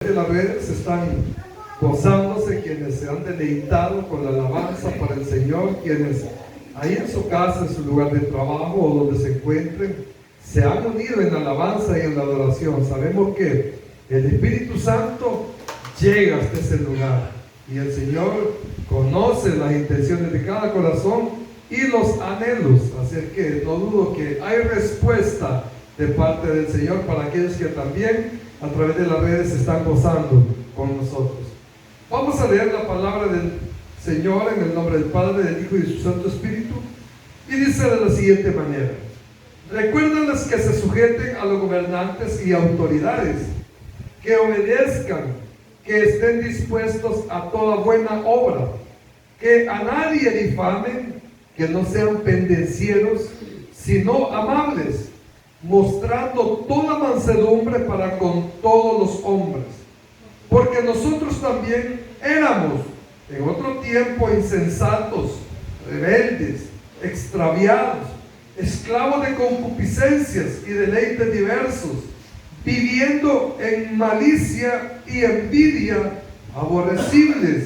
De las redes están gozándose, quienes se han deleitado con la alabanza para el Señor, quienes ahí en su casa, en su lugar de trabajo o donde se encuentren, se han unido en la alabanza y en la adoración. Sabemos que el Espíritu Santo llega hasta ese lugar y el Señor conoce las intenciones de cada corazón y los anhelos, así es que no dudo que hay respuesta de parte del Señor para aquellos que también a través de las redes se están gozando con nosotros. Vamos a leer la palabra del Señor en el nombre del Padre, del Hijo y de su Santo Espíritu, y dice de la siguiente manera: recuérdenles que se sujeten a los gobernantes y autoridades, que obedezcan, que estén dispuestos a toda buena obra, que a nadie difamen, que no sean pendencieros, sino amables, mostrando toda mansedumbre para con todos los hombres. Porque nosotros también éramos en otro tiempo insensatos, rebeldes, extraviados, esclavos de concupiscencias y deleites diversos, viviendo en malicia y envidia, aborrecibles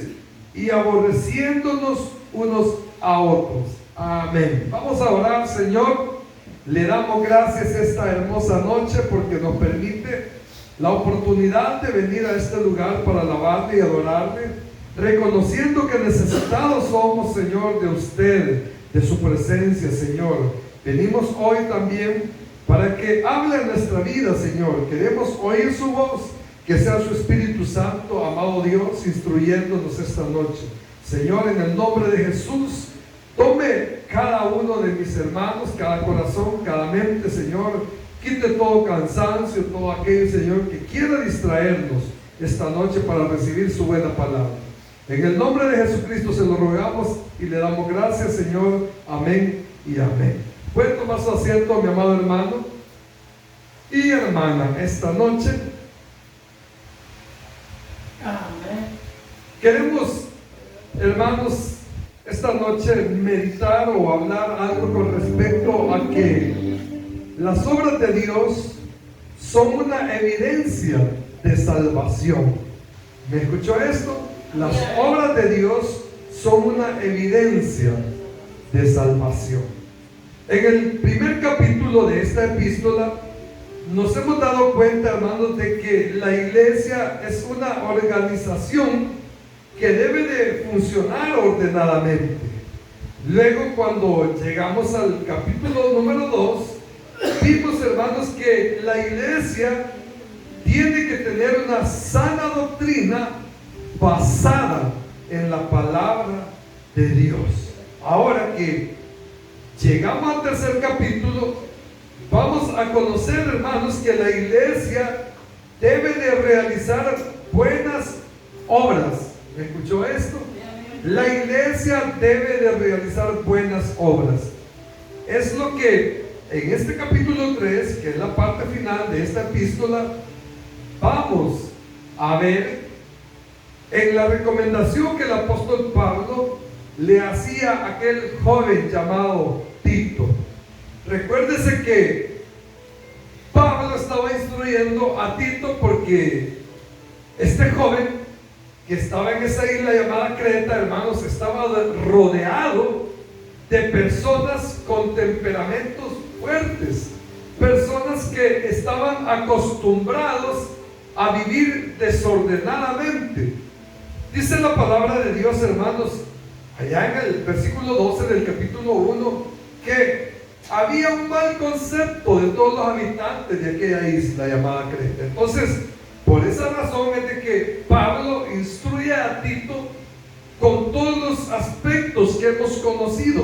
y aborreciéndonos unos a otros. Amén. Vamos a orar. Señor, le damos gracias esta hermosa noche porque nos permite la oportunidad de venir a este lugar para alabarle y adorarle, reconociendo que necesitados somos, Señor, de usted, de su presencia, Señor. Venimos hoy también para que hable en nuestra vida, Señor. Queremos oír su voz, que sea su Espíritu Santo, amado Dios, instruyéndonos esta noche. Señor, en el nombre de Jesús, tome cada uno de mis hermanos, cada corazón, cada mente, Señor. Quite todo cansancio, todo aquello, Señor, que quiera distraernos esta noche para recibir su buena palabra. En el nombre de Jesucristo se lo rogamos y le damos gracias, Señor. Amén y amén. Puede tomar su asiento, mi amado hermano y hermana, esta noche. Amén. Queremos, hermanos, esta noche meditar o hablar algo con respecto a que las obras de Dios son una evidencia de salvación. ¿Me escuchó esto? Las obras de Dios son una evidencia de salvación. En el primer capítulo de esta epístola nos hemos dado cuenta, hermanos, de que la iglesia es una organización que debe de funcionar ordenadamente. Luego, cuando llegamos al capítulo número 2, vimos, hermanos, que la iglesia tiene que tener una sana doctrina basada en la palabra de Dios. Ahora que llegamos al tercer capítulo, vamos a conocer, hermanos, que la iglesia debe de realizar buenas obras. ¿Me escuchó esto? La iglesia debe de realizar buenas obras. Es lo que en este capítulo 3, que es la parte final de esta epístola, vamos a ver en la recomendación que el apóstol Pablo le hacía a aquel joven llamado Tito. Recuérdese que Pablo estaba instruyendo a Tito porque este joven que estaba en esa isla llamada Creta, hermanos, estaba rodeado de personas con temperamentos fuertes, personas que estaban acostumbrados a vivir desordenadamente. Dice la palabra de Dios, hermanos, allá en el versículo 12 del capítulo 1, que había un mal concepto de todos los habitantes de aquella isla llamada Creta. Entonces, por esa razón es de que Pablo instruye a Tito con todos los aspectos que hemos conocido.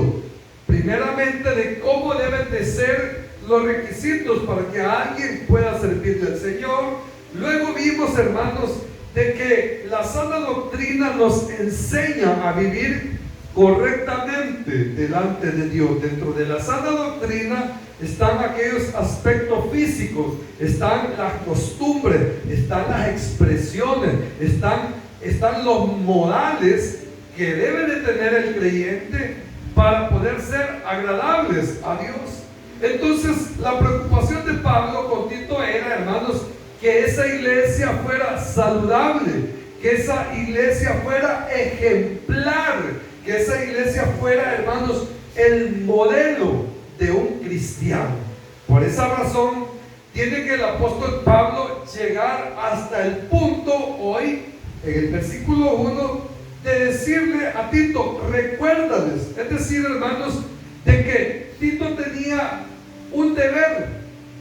Primeramente, de cómo deben de ser los requisitos para que alguien pueda servirle al Señor. Luego vimos, hermanos, de que la sana doctrina nos enseña a vivir correctamente delante de Dios. Dentro de la sana doctrina están aquellos aspectos físicos, están las costumbres, están las expresiones, están los modales que debe de tener el creyente para poder ser agradables a Dios. Entonces, la preocupación de Pablo con Tito era, hermanos, que esa iglesia fuera saludable, que esa iglesia fuera ejemplar, que esa iglesia fuera, hermanos, el modelo de un cristiano. Por esa razón tiene que el apóstol Pablo llegar hasta el punto hoy, en el versículo 1, de decirle a Tito, recuérdales, es decir, hermanos, de que Tito tenía un deber,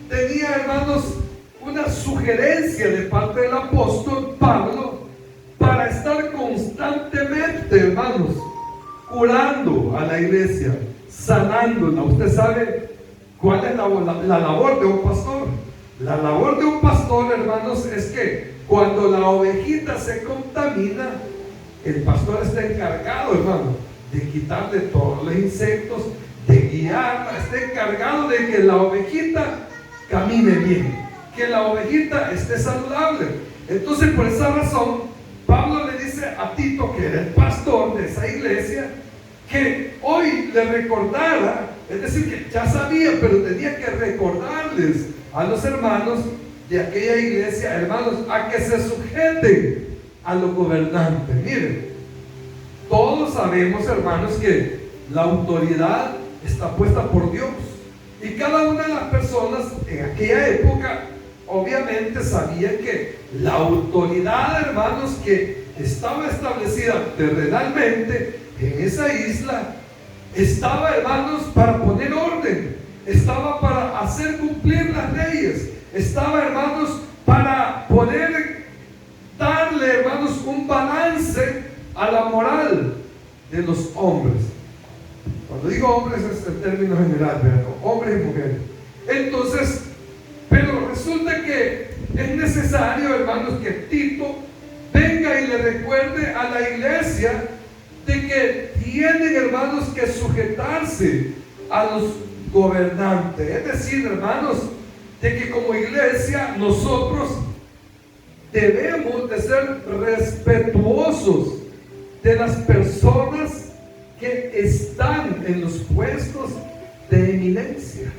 tenía, hermanos, una sugerencia de parte del apóstol Pablo para estar constantemente, hermanos, curando a la iglesia, sanándola. Usted sabe cuál es la labor de un pastor. La labor de un pastor, hermanos, es que cuando la ovejita se contamina, el pastor está encargado, hermano, de quitarle todos los insectos, de guiarla, está encargado de que la ovejita camine bien, que la ovejita esté saludable. Entonces, por esa razón, Pablo le dice a Tito, que era el pastor de esa iglesia, que hoy le recordara, es decir, que ya sabía, pero tenía que recordarles a los hermanos de aquella iglesia, hermanos, a que se sujeten a los gobernantes. Miren, todos sabemos, hermanos, que la autoridad está puesta por Dios, y cada una de las personas en aquella época obviamente sabían que la autoridad, hermanos, que estaba establecida terrenalmente en esa isla, estaba, hermanos, para poner orden, estaba para hacer cumplir las leyes, estaba, hermanos, para poder darle, hermanos, un balance a la moral de los hombres. Cuando digo hombres es el término general, ¿verdad? Hombres y mujeres. Entonces, pero resulta que es necesario, hermanos, que Tito venga y le recuerde a la iglesia de que tienen, hermanos, que sujetarse a los gobernantes. Es decir, hermanos, de que como iglesia nosotros debemos de ser respetuosos de las personas que están en los puestos de eminencia.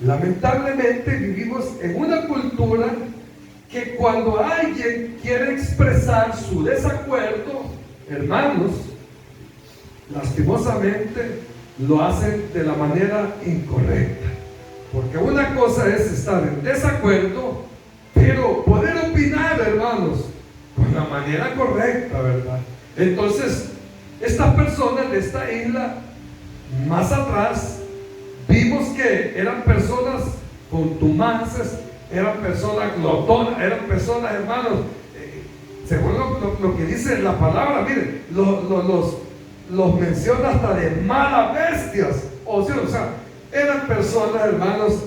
Lamentablemente vivimos en una cultura que cuando alguien quiere expresar su desacuerdo, hermanos, lastimosamente lo hacen de la manera incorrecta. Porque una cosa es estar en desacuerdo, pero poder opinar, hermanos, con la manera correcta, ¿verdad? Entonces, estas personas de esta isla, más atrás, vimos que eran personas contumaces, eran personas glotonas, eran personas, hermanos, según lo que dice la palabra, miren, los menciona hasta de malas bestias, o sea, eran personas, hermanos,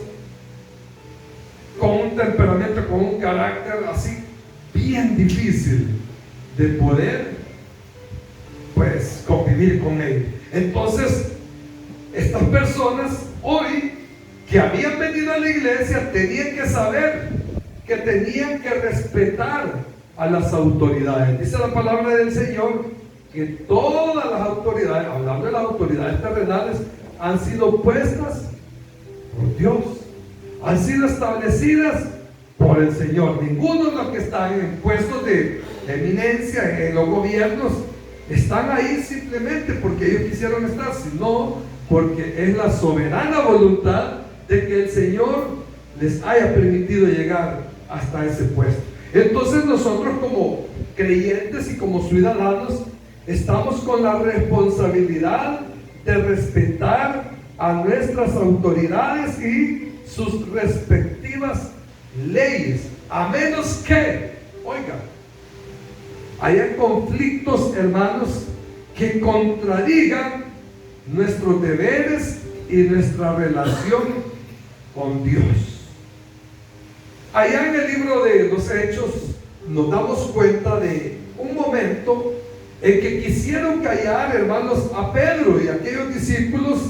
con un temperamento, con un carácter así bien difícil de poder, pues, convivir con él. Entonces, estas personas hoy que habían venido a la iglesia tenían que saber que tenían que respetar a las autoridades. Dice la palabra del Señor que todas las autoridades, hablando de las autoridades terrenales, han sido puestas por Dios, han sido establecidas por el Señor. Ninguno de los que están en puestos de eminencia en los gobiernos están ahí simplemente porque ellos quisieron estar, sino porque es la soberana voluntad de que el Señor les haya permitido llegar hasta ese puesto. Entonces nosotros como creyentes y como ciudadanos estamos con la responsabilidad de respetar a nuestras autoridades y sus respectivas leyes, a menos que, oiga, haya conflictos, hermanos, que contradigan nuestros deberes y nuestra relación con Dios. Allá en el libro de los Hechos nos damos cuenta de un momento en que quisieron callar, hermanos, a Pedro y a aquellos discípulos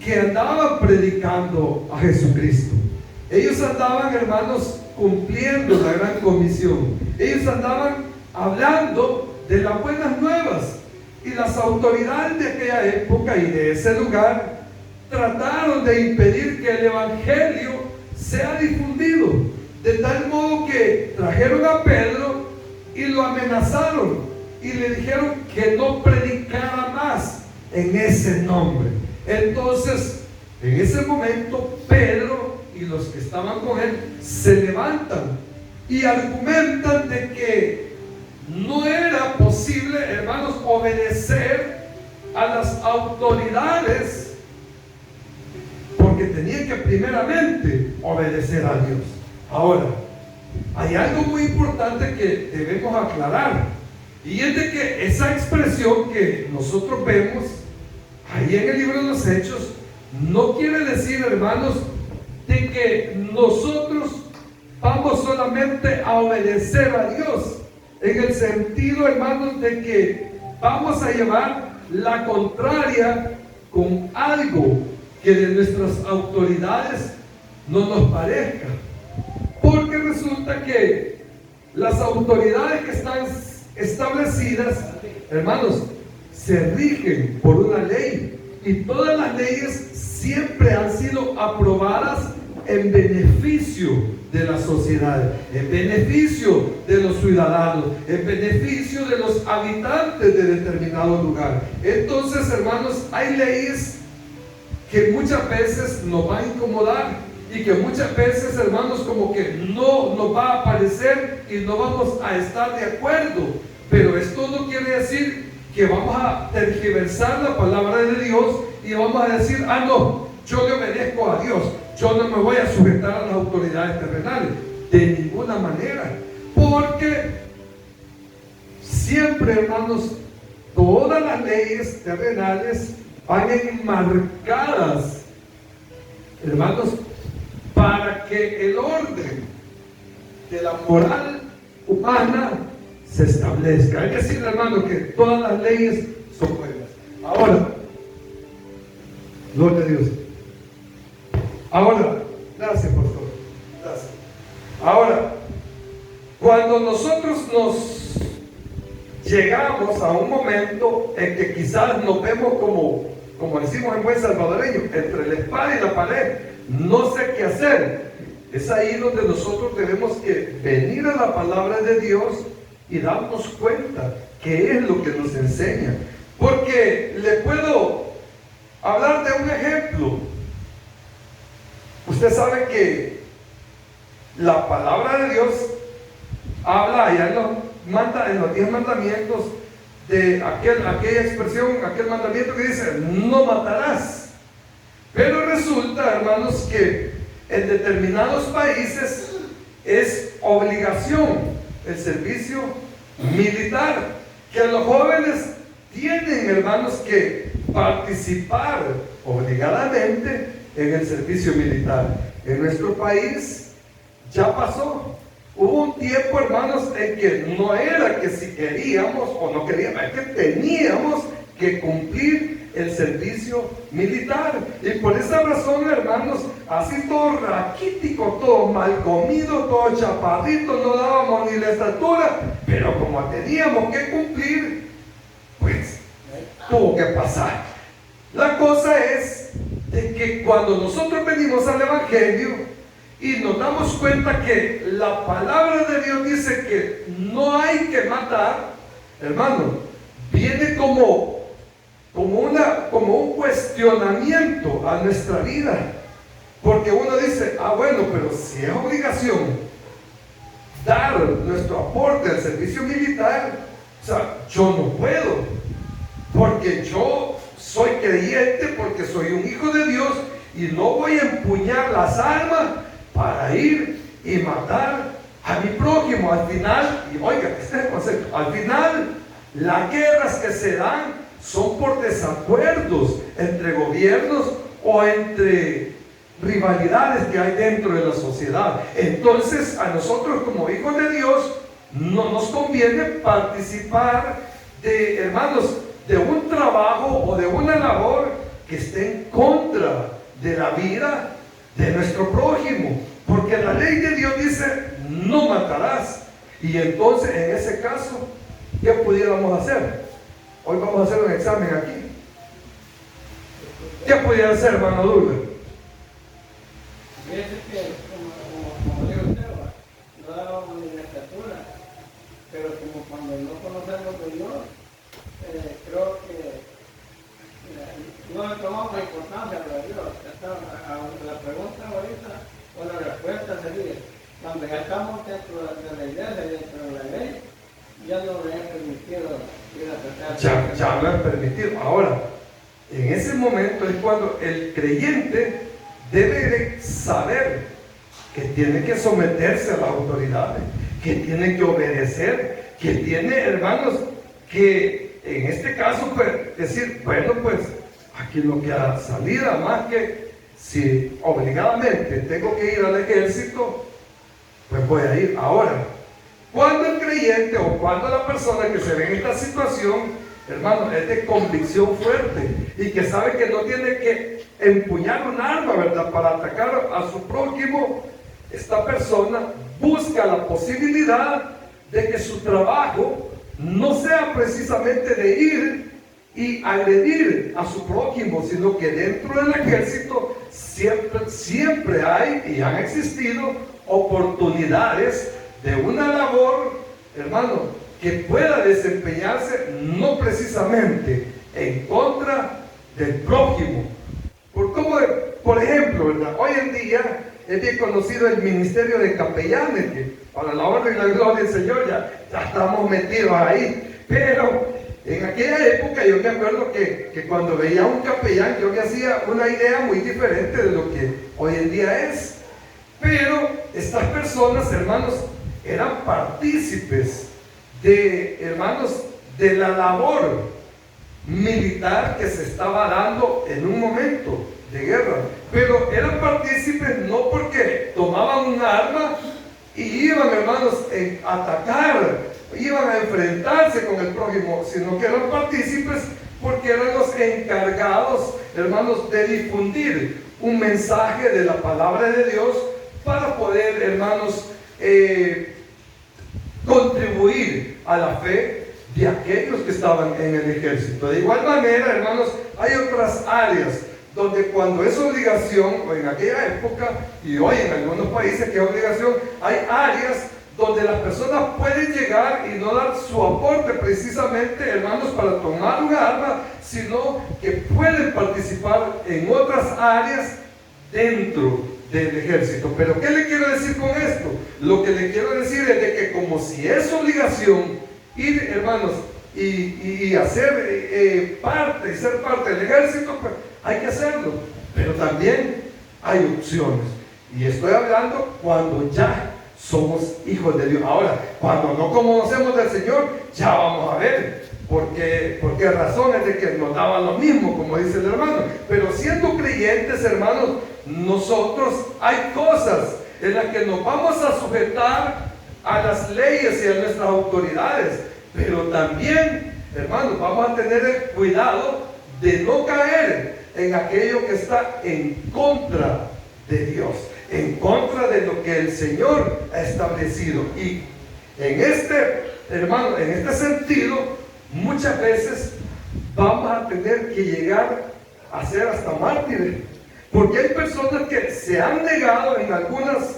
que andaban predicando a Jesucristo. Ellos andaban, hermanos, cumpliendo la gran comisión. Ellos andaban hablando de las buenas nuevas, y las autoridades de aquella época y de ese lugar trataron de impedir que el evangelio sea difundido, De tal modo que trajeron a Pedro y lo amenazaron y le dijeron que no predicara más en ese nombre. Entonces, en ese momento, Pedro y los que estaban con él se levantan y argumentan de que no era posible, hermanos, obedecer a las autoridades, porque tenían que primeramente obedecer a Dios. Ahora, hay algo muy importante que debemos aclarar, y es de que esa expresión que nosotros vemos ahí en el libro de los Hechos no quiere decir, hermanos, de que nosotros vamos solamente a obedecer a Dios, en el sentido, hermanos, de que vamos a llevar la contraria con algo que de nuestras autoridades no nos parezca. Porque resulta que las autoridades que están establecidas, hermanos, se rigen por una ley, y todas las leyes siempre han sido aprobadas en beneficio de la sociedad, en beneficio de los ciudadanos, en beneficio de los habitantes de determinado lugar. Entonces, hermanos, hay leyes que muchas veces nos van a incomodar y que muchas veces, hermanos, como que no nos va a parecer y no vamos a estar de acuerdo. Pero esto no quiere decir que vamos a tergiversar la palabra de Dios y vamos a decir, no, yo le obedezco a Dios, yo no me voy a sujetar a las autoridades terrenales. De ninguna manera. Porque siempre, hermanos, todas las leyes terrenales van enmarcadas, hermanos, para que el orden de la moral humana se establezca. Es decir, hermano, que todas las leyes son buenas. Ahora, gloria a Dios. Ahora, gracias, pastor. Gracias. Ahora, cuando nosotros nos llegamos a un momento en que quizás nos vemos como decimos en buen salvadoreño, entre la espada y la pared, no sé qué hacer. Es ahí donde nosotros tenemos que venir a la palabra de Dios y darnos cuenta qué es lo que nos enseña. Porque le puedo hablar de un ejemplo. Usted sabe que la palabra de Dios habla allá en los 10 mandamientos de aquella expresión, aquel mandamiento que dice, no matarás. Pero resulta, hermanos, que en determinados países es obligación el servicio militar, que los jóvenes tienen, hermanos, que participar obligadamente en el servicio militar. En nuestro país ya pasó. Hubo un tiempo, hermanos, en que no era que si queríamos o no queríamos, es que teníamos que cumplir el servicio militar. Y por esa razón, hermanos, así todo raquítico, todo mal comido, todo chaparrito, no dábamos ni la estatura, pero como teníamos que cumplir, pues tuvo que pasar. La cosa es de que cuando nosotros venimos al Evangelio y nos damos cuenta que la palabra de Dios dice que no hay que matar, hermano, viene como un cuestionamiento a nuestra vida. Porque uno dice, bueno, pero si es obligación dar nuestro aporte al servicio militar, o sea, yo no puedo, porque yo soy creyente, porque soy un hijo de Dios, y no voy a empuñar las armas para ir y matar a mi prójimo. Al final, y oiga, este es el concepto, al final las guerras que se dan son por desacuerdos entre gobiernos o entre rivalidades que hay dentro de la sociedad. Entonces, a nosotros como hijos de Dios no nos conviene participar de, hermanos, de un trabajo o de una labor que esté en contra de la vida de nuestro prójimo, porque la ley de Dios dice no matarás. Y entonces, en ese caso, ¿qué pudiéramos hacer? Hoy vamos a hacer un examen aquí. ¿Qué pudiera hacer, hermano Douglas? Como digo usted, pero como cuando no conocemos de Dios, creo que no le tomamos importancia a Dios. La pregunta ahorita, o la respuesta sería, cuando ya estamos dentro de la iglesia y dentro de la ley, ya no le he permitido ir a tratar. Ya no es permitido. Ahora, en ese momento es cuando el creyente debe de saber que tiene que someterse a las autoridades, que tiene que obedecer, que tiene, hermanos, que en este caso pues decir, bueno, pues aquí no queda salida más que si obligadamente tengo que ir al ejército, pues voy a ir. Ahora, cuando el creyente o cuando la persona que se ve en esta situación, hermano, es de convicción fuerte y que sabe que no tiene que empuñar un arma, ¿verdad?, para atacar a su prójimo, esta persona busca la posibilidad de que su trabajo no sea precisamente de ir y agredir a su prójimo, sino que dentro del ejército siempre hay y han existido oportunidades de una labor, hermano, que pueda desempeñarse no precisamente en contra del prójimo. Por ejemplo, ¿verdad?, hoy en día es bien conocido el ministerio de capellanes, que para la honra y la gloria del Señor ya estamos metidos ahí. Pero en aquella época yo me acuerdo que cuando veía a un capellán yo me hacía una idea muy diferente de lo que hoy en día es. Pero estas personas, hermanos, eran partícipes de la labor militar que se estaba dando en un momento de guerra, pero eran partícipes no porque tomaban un arma y iban, hermanos, a atacar, iban a enfrentarse con el prójimo, sino que eran partícipes porque eran los encargados, hermanos, de difundir un mensaje de la palabra de Dios para poder, hermanos, contribuir a la fe de aquellos que estaban en el ejército. De igual manera, hermanos, hay otras áreas donde cuando es obligación, o en aquella época y hoy en algunos países que es obligación, hay áreas donde las personas pueden llegar y no dar su aporte precisamente, hermanos, para tomar un arma, sino que pueden participar en otras áreas dentro del ejército. Pero ¿qué le quiero decir con esto? Lo que le quiero decir es de que como si es obligación ir, hermanos, y hacer parte, y ser parte del ejército, pues hay que hacerlo. Pero también hay opciones. Y estoy hablando cuando ya somos hijos de Dios. Ahora, cuando no conocemos del Señor, ya vamos a ver por qué razones de que nos daban lo mismo, como dice el hermano. Pero siendo creyentes, hermanos, nosotros hay cosas en las que nos vamos a sujetar a las leyes y a nuestras autoridades, pero también, hermanos, vamos a tener el cuidado de no caer en aquello que está en contra de Dios, en contra de lo que el Señor ha establecido. Y en hermano, en este sentido, muchas veces vamos a tener que llegar a ser hasta mártires, porque hay personas que se han negado en algunas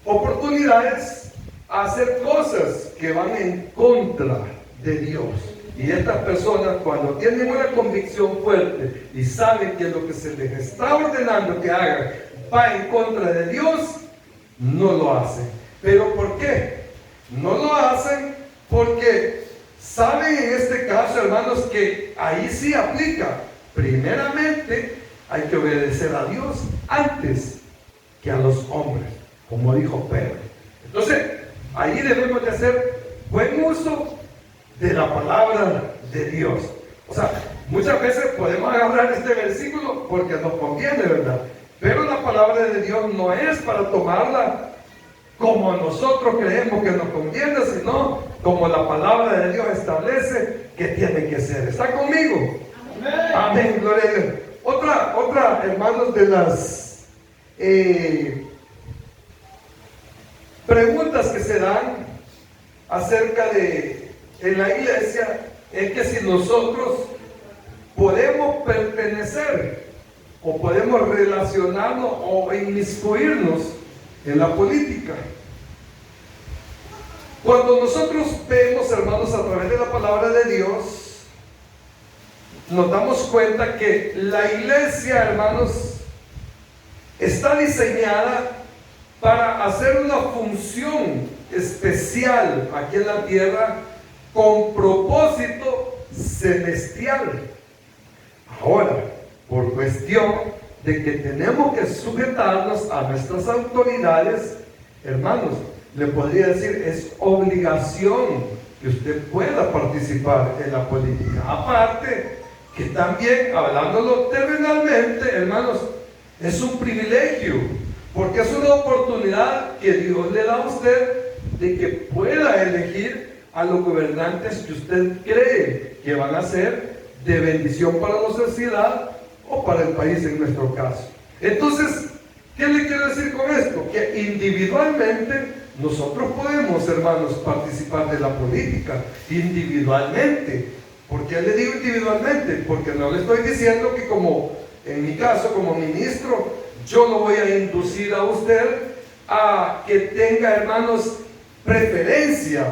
oportunidades a hacer cosas que van en contra de Dios. Y estas personas, cuando tienen una convicción fuerte y saben que lo que se les está ordenando que hagan va en contra de Dios, no lo hacen. ¿Pero por qué? No lo hacen porque saben en este caso, hermanos, que ahí sí aplica. Primeramente, hay que obedecer a Dios antes que a los hombres, como dijo Pedro. Entonces, ahí debemos de hacer buen uso de la palabra de Dios. O sea, muchas veces podemos agarrar este versículo porque nos conviene, ¿verdad? Pero la palabra de Dios no es para tomarla como nosotros creemos que nos conviene, sino como la palabra de Dios establece que tiene que ser. ¿Está conmigo? Amén. Amén, gloria a Dios. Otra, hermanos, de las preguntas que se dan acerca de en la iglesia es que si nosotros podemos pertenecer o podemos relacionarnos o inmiscuirnos en la política. Cuando nosotros vemos, hermanos, a través de la palabra de Dios, nos damos cuenta que la iglesia, hermanos, está diseñada para hacer una función especial aquí en la tierra con propósito celestial. Ahora, por cuestión de que tenemos que sujetarnos a nuestras autoridades, hermanos, le podría decir, es obligación que usted pueda participar en la política. Aparte, que también, hablándolo terrenalmente, hermanos, es un privilegio, porque es una oportunidad que Dios le da a usted de que pueda elegir a los gobernantes que usted cree que van a ser de bendición para la sociedad o para el país en nuestro caso. Entonces, ¿qué le quiero decir con esto? Que individualmente nosotros podemos, hermanos, participar de la política, individualmente. ¿Por qué le digo individualmente? Porque no le estoy diciendo que como, en mi caso, como ministro, yo lo voy a inducir a usted a que tenga, hermanos, preferencia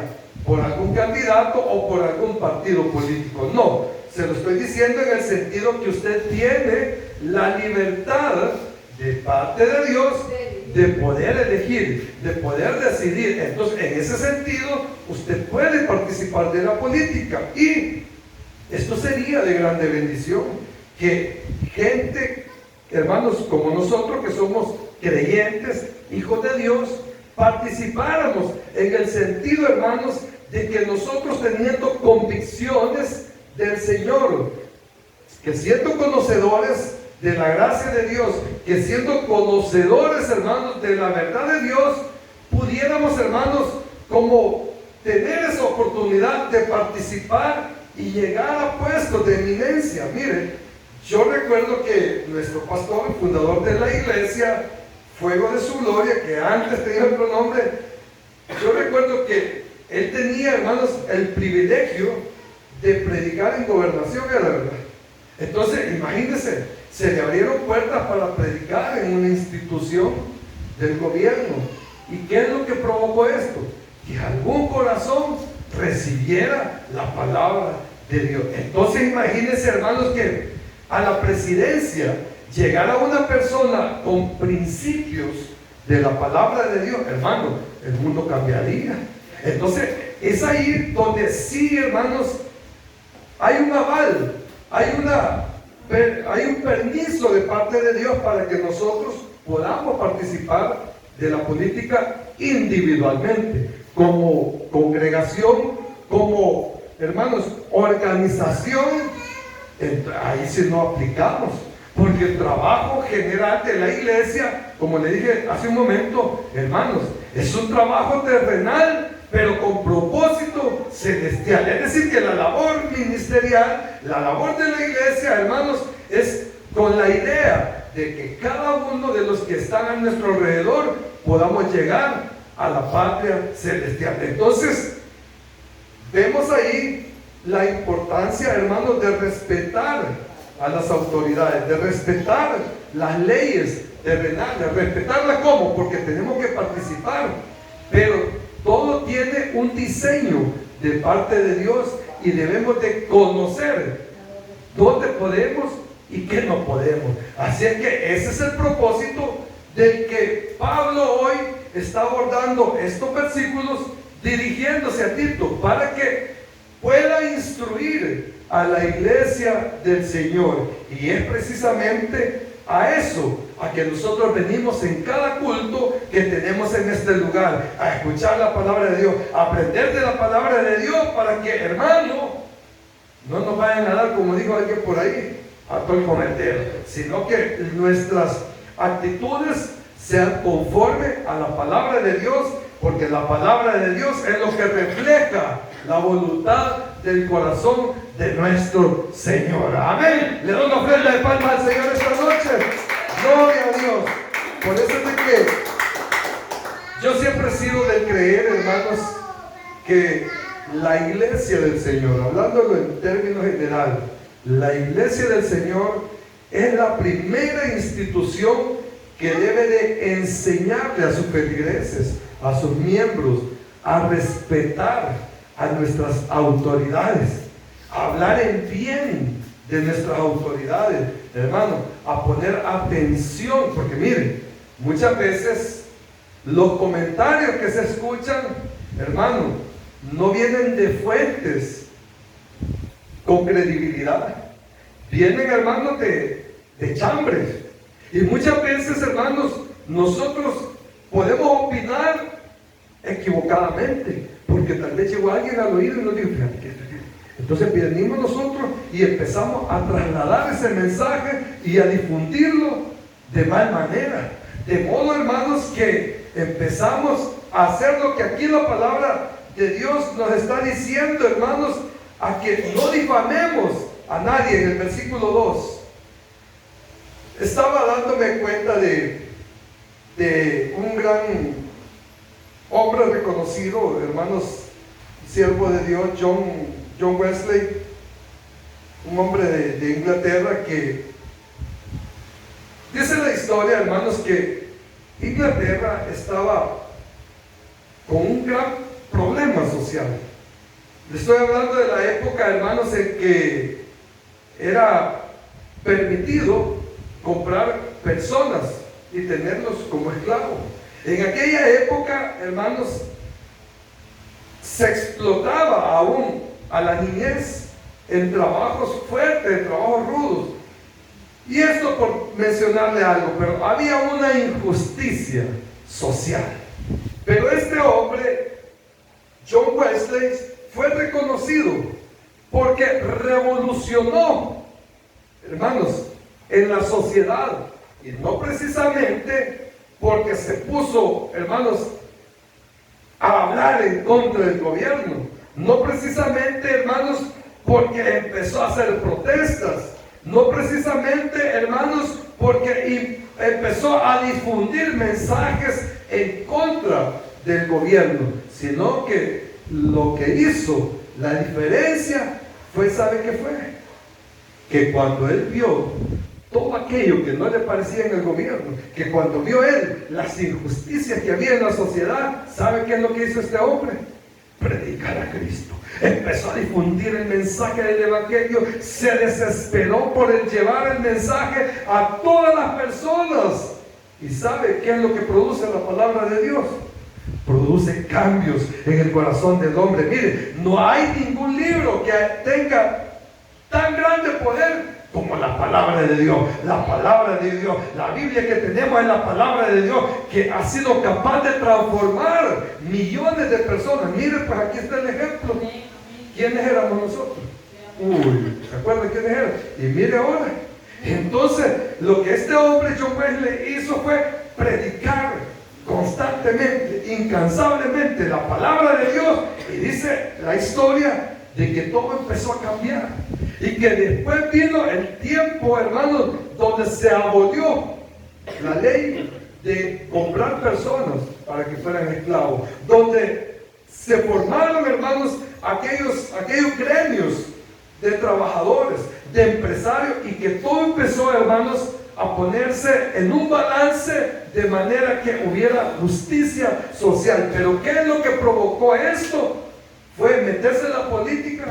por algún candidato o por algún partido político. No, se lo estoy diciendo en el sentido que usted tiene la libertad de parte de Dios de poder elegir, de poder decidir. Entonces, en ese sentido, usted puede participar de la política, y esto sería de grande bendición, que gente, hermanos, como nosotros que somos creyentes, hijos de Dios, participáramos en el sentido, hermanos, de que nosotros, teniendo convicciones del Señor, que siendo conocedores de la gracia de Dios, que siendo conocedores, hermanos, de la verdad de Dios, pudiéramos, hermanos, como tener esa oportunidad de participar y llegar a puestos de eminencia. Miren, yo recuerdo que nuestro pastor, el fundador de la iglesia, Fuego de su Gloria, que antes tenía otro nombre, yo recuerdo que él tenía, hermanos, el privilegio de predicar en gobernación, era la verdad. Entonces, imagínense, se le abrieron puertas para predicar en una institución del gobierno. ¿Y qué es lo que provocó esto? Que algún corazón recibiera la palabra de Dios. Entonces, imagínense, hermanos, que a la presidencia llegara una persona con principios de la palabra de Dios, hermano, el mundo cambiaría. Entonces, es ahí donde sí, hermanos, hay un aval, hay un permiso de parte de Dios para que nosotros podamos participar de la política individualmente, como congregación, como, hermanos, organización. Ahí sí no aplicamos, porque el trabajo general de la iglesia, como le dije hace un momento, hermanos, es un trabajo terrenal, pero con propósito celestial. Es decir, que la labor ministerial, la labor de la iglesia, hermanos, es con la idea de que cada uno de los que están a nuestro alrededor podamos llegar a la patria celestial. Entonces, vemos ahí la importancia, hermanos, de respetar a las autoridades, de respetar las leyes terrenales, respetarlas. ¿Cómo? Porque tenemos que participar, pero todo tiene un diseño de parte de Dios, y debemos de conocer dónde podemos y qué no podemos. Así es que ese es el propósito del que Pablo hoy está abordando estos versículos, dirigiéndose a Tito, para que pueda instruir a la iglesia del Señor. Y es precisamente a eso a que nosotros venimos en cada culto que tenemos en este lugar, a escuchar la palabra de Dios, a aprender de la palabra de Dios, para que, hermano, no nos vayan a dar, como dijo alguien por ahí, a todo el cometero, sino que nuestras actitudes sean conforme a la palabra de Dios, porque la palabra de Dios es lo que refleja la voluntad del corazón de nuestro Señor. Amén. Le doy una ofrenda de palmas al Señor esta noche. Gloria a Dios. Por eso es de que yo siempre he sido de creer, hermanos, que la iglesia del Señor, hablándolo en términos generales, la iglesia del Señor es la primera institución que debe de enseñarle a sus feligreses, a sus miembros, a respetar a nuestras autoridades, a hablar en bien de nuestras autoridades, hermano, a poner atención, porque miren, muchas veces los comentarios que se escuchan, hermano, no vienen de fuentes con credibilidad, vienen, hermanos, de chambres. Y muchas veces, hermanos, nosotros podemos opinar equivocadamente, porque tal vez llegó alguien al oído y nos dijo, fíjate que entonces venimos nosotros y empezamos a trasladar ese mensaje y a difundirlo de mal manera, de modo, hermanos, que empezamos a hacer lo que aquí la palabra de Dios nos está diciendo, hermanos, a que no difamemos a nadie. En el versículo 2 estaba dándome cuenta de un gran hombre reconocido, hermanos, siervo de Dios, John Wesley, un hombre de Inglaterra, que dice la historia, hermanos, que Inglaterra estaba con un gran problema social. Le estoy hablando de la época, hermanos, en que era permitido comprar personas y tenerlos como esclavos. En aquella época, hermanos, se explotaba aún a la niñez en trabajos fuertes, en trabajos rudos. Y esto por mencionarle algo, pero había una injusticia social. Pero este hombre, John Wesley, fue reconocido porque revolucionó, hermanos, en la sociedad. Y no precisamente porque se puso, hermanos, a hablar en contra del gobierno. No precisamente, hermanos, porque empezó a hacer protestas. No precisamente, hermanos, porque empezó a difundir mensajes en contra del gobierno, sino que lo que hizo la diferencia fue, ¿sabe qué fue? Que cuando él vio todo aquello que no le parecía en el gobierno, que cuando vio él las injusticias que había en la sociedad, ¿sabe qué es lo que hizo este hombre? Predicar a Cristo. Empezó a difundir el mensaje del evangelio, se desesperó por el llevar el mensaje a todas las personas. ¿Y sabe qué es lo que produce la palabra de Dios? Produce cambios en el corazón del hombre. Mire, no hay ningún libro que tenga tan grande poder como la palabra de Dios. La palabra de Dios, la Biblia que tenemos es la palabra de Dios, que ha sido capaz de transformar millones de personas. Mire, pues aquí está el ejemplo. ¿Quiénes éramos nosotros? ¿Se acuerdan quiénes eran? Y mire ahora. Entonces, lo que este hombre John Wesley hizo fue predicar constantemente, incansablemente la palabra de Dios. Y dice la historia de que todo empezó a cambiar. Y que después vino el tiempo, hermanos, donde se abolió la ley de comprar personas para que fueran esclavos. Donde se formaron, hermanos, aquellos gremios de trabajadores, de empresarios, y que todo empezó, hermanos, a ponerse en un balance de manera que hubiera justicia social. Pero ¿qué es lo que provocó esto? ¿Fue meterse en la política?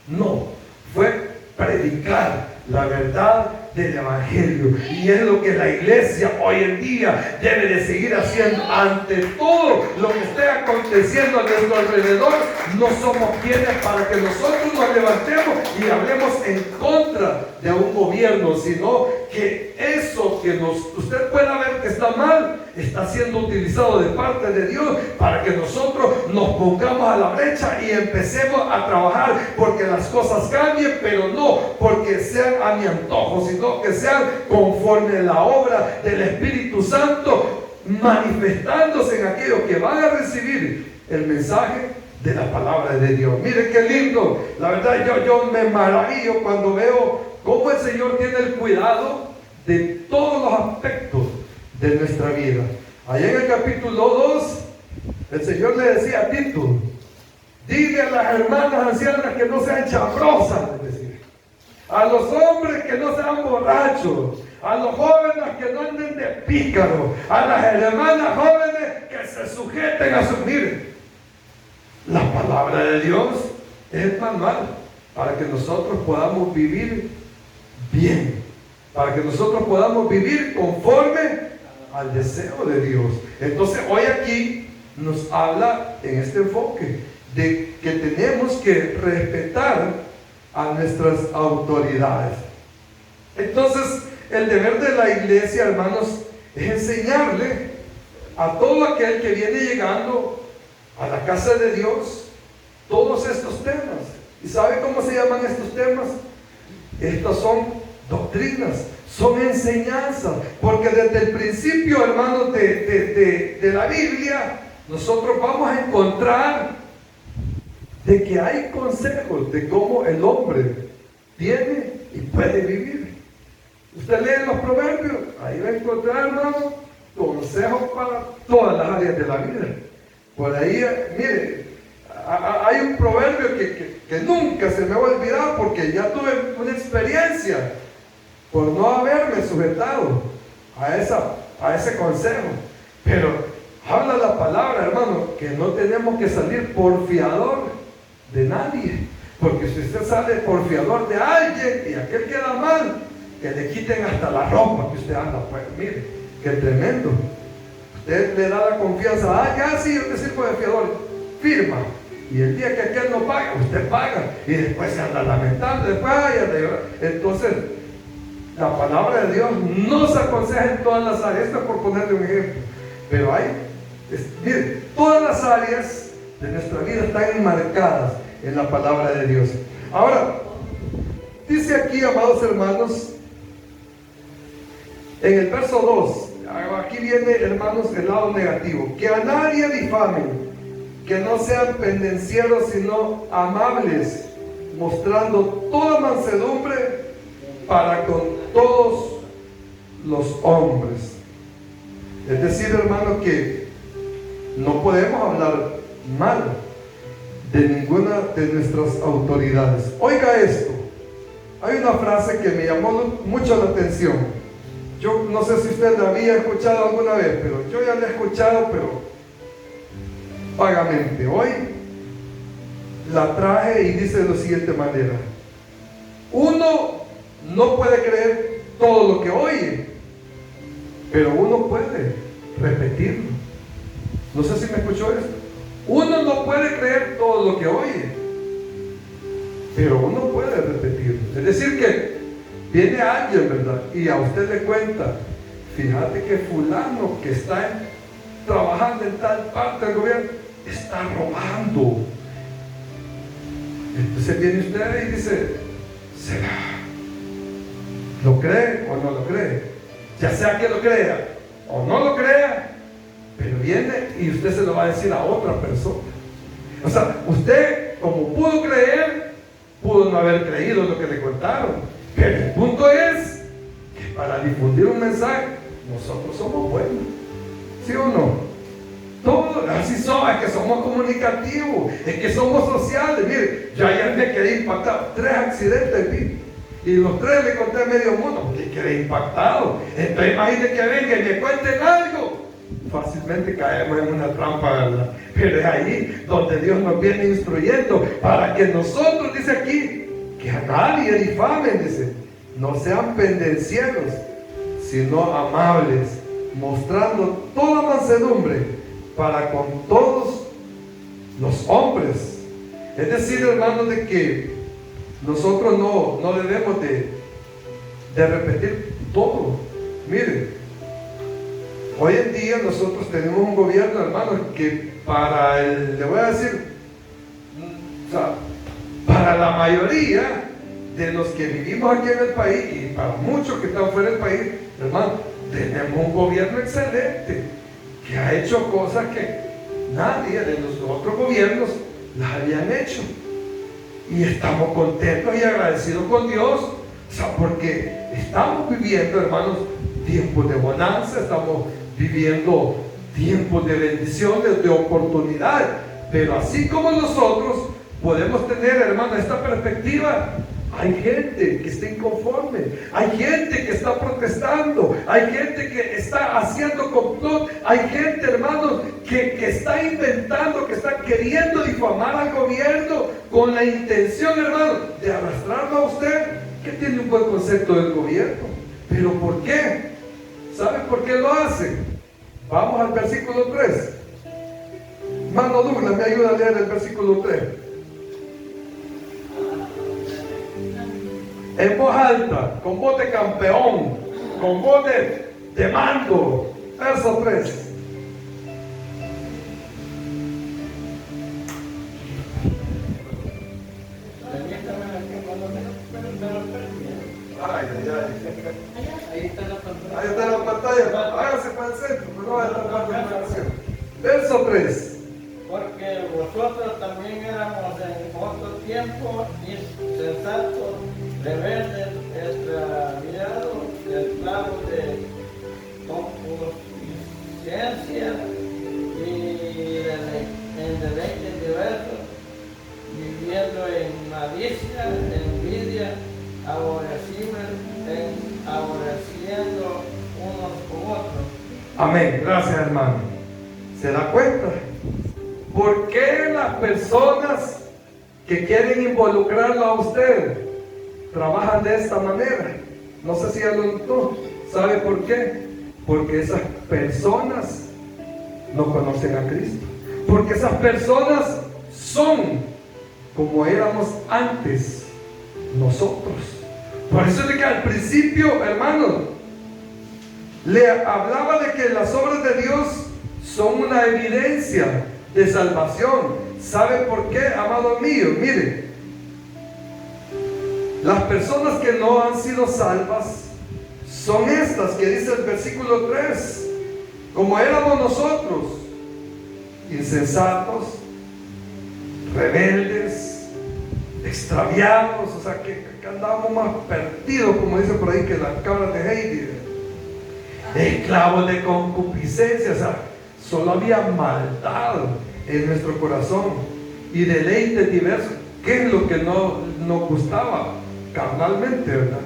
No, fue predicar la verdad del evangelio. Y es lo que la iglesia hoy en día debe de seguir haciendo. Ante todo lo que esté aconteciendo a nuestro alrededor, no somos quienes para que nosotros nos levantemos y hablemos en contra de un gobierno, sino que eso que usted pueda ver que está mal, está siendo utilizado de parte de Dios para que nosotros nos pongamos a la brecha y empecemos a trabajar porque las cosas cambien, pero no porque sean a mi antojo, sino que sean conforme a la obra del Espíritu Santo, manifestándose en aquellos que van a recibir el mensaje de la palabra de Dios. Mire qué lindo. La verdad, yo me maravillo cuando veo cómo el Señor tiene el cuidado de todos los aspectos de nuestra vida. Allá en el capítulo 2, el Señor le decía a Tito: dile a las hermanas ancianas que no sean chambrosas, a los hombres que no sean borrachos, a los jóvenes que no anden de pícaros, a las hermanas jóvenes que se sujeten a su... Miren, La palabra de Dios es el manual para que nosotros podamos vivir bien, para que nosotros podamos vivir conforme al deseo de Dios. Entonces hoy aquí nos habla en este enfoque de que tenemos que respetar a nuestras autoridades. Entonces el deber de la iglesia, hermanos, es enseñarle a todo aquel que viene llegando a la casa de Dios todos estos temas. ¿Y sabe cómo se llaman estos temas? Estas son doctrinas, son enseñanzas, porque desde el principio, hermanos, de la Biblia, nosotros vamos a encontrar de que hay consejos de cómo el hombre tiene y puede vivir. Usted lee los proverbios, ahí va a encontrar, hermano, consejos para todas las áreas de la vida. Por ahí, mire, hay un proverbio que nunca se me va a olvidar, porque ya tuve una experiencia por no haberme sujetado a ese consejo. Pero habla la palabra, hermano, que no tenemos que salir por fiador de nadie, porque si usted sale por fiador de alguien y aquel queda mal, que le quiten hasta la ropa que usted anda, pues mire, qué tremendo. Usted le da la confianza, ya sí, yo te sirvo de fiador, firma, y el día que aquel no paga, usted paga, y después se anda lamentando, después anda llorando. Entonces la palabra de Dios nos aconseja en todas las áreas. Esto es por ponerle un ejemplo, pero mire, todas las áreas de nuestra vida están enmarcadas en la palabra de Dios. Ahora, dice aquí, amados hermanos, en el verso 2, aquí viene, hermanos, el lado negativo: que a nadie difamen, que no sean pendencieros, sino amables, mostrando toda mansedumbre para con todos los hombres. Es decir, hermano, que no podemos hablar mal de ninguna de nuestras autoridades. Oiga esto, hay una frase que me llamó mucho la atención. Yo no sé si usted la había escuchado alguna vez, pero yo ya la he escuchado, pero vagamente. Hoy la traje y dice de la siguiente manera: uno no puede creer todo lo que oye, pero uno puede repetirlo. No sé si me escuchó esto. Uno no puede creer todo lo que oye, pero uno puede repetirlo. Es decir, que viene alguien, ¿verdad?, y a usted le cuenta: fíjate que fulano que está trabajando en tal parte del gobierno está robando. Entonces viene usted y dice: ¿será? ¿Lo cree o no lo cree? Ya sea que lo crea o no lo crea, pero viene y usted se lo va a decir a otra persona. O sea, usted, como pudo creer, pudo no haber creído lo que le contaron, pero el punto es que para difundir un mensaje nosotros somos buenos, ¿sí o no? Todos así somos, es que somos comunicativos, es que somos sociales. Mire, yo ayer me quedé impactado, 3 accidentes vi, y los 3 le conté a medio mundo, porque quedé impactado. Entonces imagínense que vengan y me cuenten algo, fácilmente caemos en una trampa, ¿verdad? Pero es ahí donde Dios nos viene instruyendo para que nosotros, dice aquí, que a nadie difamen, dice, no sean pendencieros, sino amables, mostrando toda mansedumbre para con todos los hombres. Es decir, hermanos, de que nosotros no debemos de repetir todo. Miren, hoy en día nosotros tenemos un gobierno, hermanos, que le voy a decir, o sea, para la mayoría de los que vivimos aquí en el país y para muchos que están fuera del país, hermano, tenemos un gobierno excelente que ha hecho cosas que nadie de los otros gobiernos las habían hecho, y estamos contentos y agradecidos con Dios, o sea, porque estamos viviendo, hermanos, tiempos de bonanza, estamos viviendo tiempos de bendición, de oportunidad. Pero así como nosotros podemos tener, hermano, esta perspectiva, Hay gente que está inconforme, hay gente que está protestando, hay gente que está haciendo complot, hay gente, hermanos, que está inventando, que está queriendo difamar al gobierno con la intención, hermano, de arrastrarlo a usted, que tiene un buen concepto del gobierno. ¿Pero por qué? ¿Sabe por qué lo hace? Vamos al versículo 3. Mano Douglas, me ayuda a leer el versículo 3. En voz alta, con voz de campeón, con voz de mando. Verso 3. Ay, ay, ay. Ahí está la pantalla. Ahí está la pantalla. Hágase para el centro, pero no va a estar la información. Verso 3. Porque vosotros también éramos en otro tiempo insensatos, rebeldes, extraviados, esclavos de concupiscencia y en deleites diversos, viviendo en malicia, envidia, aborreciendo unos con otros. Amén. Gracias, hermano. ¿Se da cuenta? ¿Por qué las personas que quieren involucrarlo a usted trabajan de esta manera? No sé si ya lo notó. ¿Sabe por qué? Porque esas personas no conocen a Cristo. Porque esas personas son como éramos antes nosotros. Por eso es de que al principio, hermanos, le hablaba de que las obras de Dios son una evidencia de salvación. ¿Sabe por qué, amado mío? Mire, las personas que no han sido salvas son estas que dice el versículo 3, como éramos nosotros, insensatos, rebeldes, extraviados, o sea que andábamos más perdidos, como dice por ahí, que las cabras de Heidi, esclavos de concupiscencia, o sea, solo había maldad en nuestro corazón y deleites diversos. ¿Qué es lo que no nos gustaba carnalmente, verdad?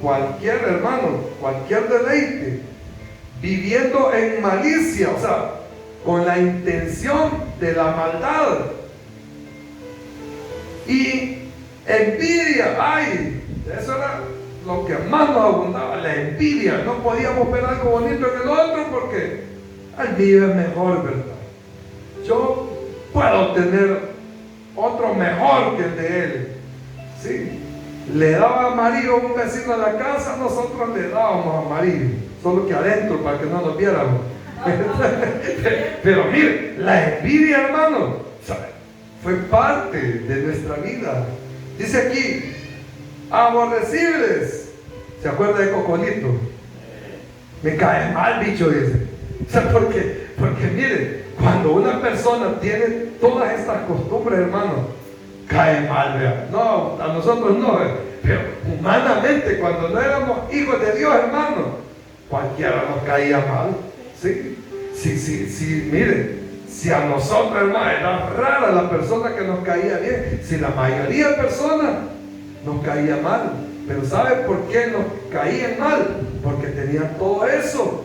Cualquier hermano, cualquier deleite, viviendo en malicia, o sea, con la intención de la maldad y envidia. Ay, eso era lo que más nos abundaba, la envidia. No podíamos ver algo bonito en el otro porque el mío es mejor, ¿verdad? Yo puedo tener otro mejor que el de él. ¿Sí? Le daba amarillo a un vecino de la casa, nosotros le dábamos amarillo, solo que adentro para que no nos viéramos. Pero mire, la envidia, hermano, fue parte de nuestra vida. Dice aquí, aborrecibles. ¿Se acuerda de Cocolito? Me cae mal, bicho, dice. O sea, porque mire, cuando una persona tiene todas estas costumbres, hermano, cae mal, ¿verdad? No, a nosotros no, pero humanamente, cuando no éramos hijos de Dios, hermano, cualquiera nos caía mal. Sí, mire, si a nosotros, hermano, era rara la persona que nos caía bien, si la mayoría de personas nos caía mal. Pero ¿sabe por qué nos caían mal? Porque tenían todo eso.